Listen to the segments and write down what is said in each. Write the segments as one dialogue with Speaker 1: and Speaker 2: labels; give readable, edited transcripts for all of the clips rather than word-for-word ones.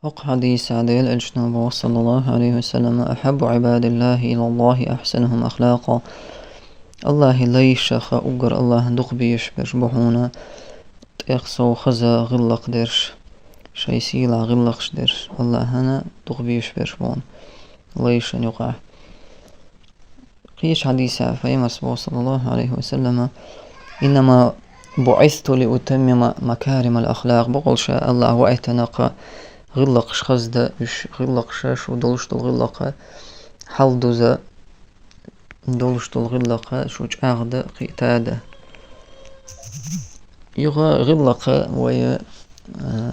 Speaker 1: حق حديث عديل الجنوب صلى الله عليه وسلم أحب عباد الله إلى الله أحسنهم أخلاقا. الله ليش أجر الله دق بيش بحونا تيقصو خزا غلق درش شي سيلا غلقش درش الله هنا دق بيش بون ليش أن يقع قيش حديث عفايم صلى الله عليه وسلم إنما بعثت لأتمم مكارم الأخلاق بقول شاء الله وأتنقى غلقش خزدا إش غلقش ودولش الغلقة حل دوزا دولش الغلقة شوج أغدا قيتادة يغا غلقة ويا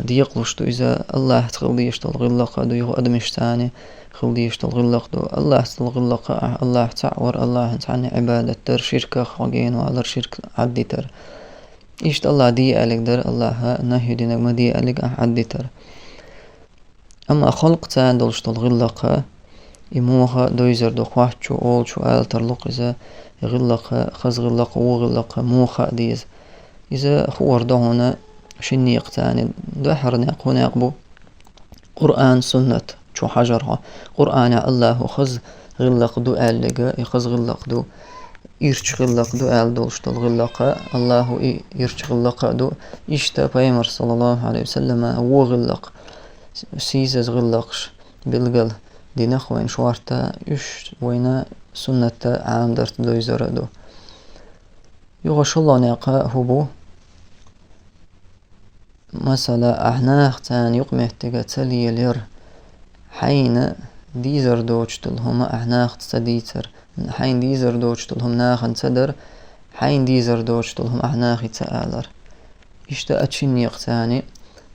Speaker 1: ديقلش إذا الله تغليش الغلقة دو يغا أدمش تاني خليش الغلق دو الله الغلقة الله تعور الله تعني عبادة تر شركة خاقين وعلى شرك عدي تر إيشت الله دي ألك در الله نهي دينك ما دي ألك عدي تر أما خلق تان دولش الغلقة إموها دويزر دو خواتشو أول شو آل ترلق إذا غلقة خز غلقة وغلقة موخا ديز إذا خوار دهونا شنيق تاني دو حرناق هناق بو قرآن سنة شو حجرها قرآن الله خز غلق دو آل لقا يخز غلق دو يرش غلق دو آل دولش الغلقة الله يرش غلق دو إشتا بيمر صلى الله عليه وسلم وغلق سيزز غلقش بالقل دي نخوين شوارتا إش وينا سنة عام درت دويزر دو يغش الله ناقا هبو مثلا أحناخ تان يقمه تيغا تلي لير حين ديزر دوشتلهم أحناخ تسديتر حين ديزر دوشتلهم ناخن تدر حين ديزر دوشتلهم أحناخ تآلر إشتا أتشين يقتاني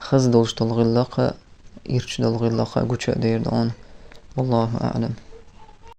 Speaker 1: خز دوشتل غلقا يرشد الغلقة قوشة دير دون والله أعلم.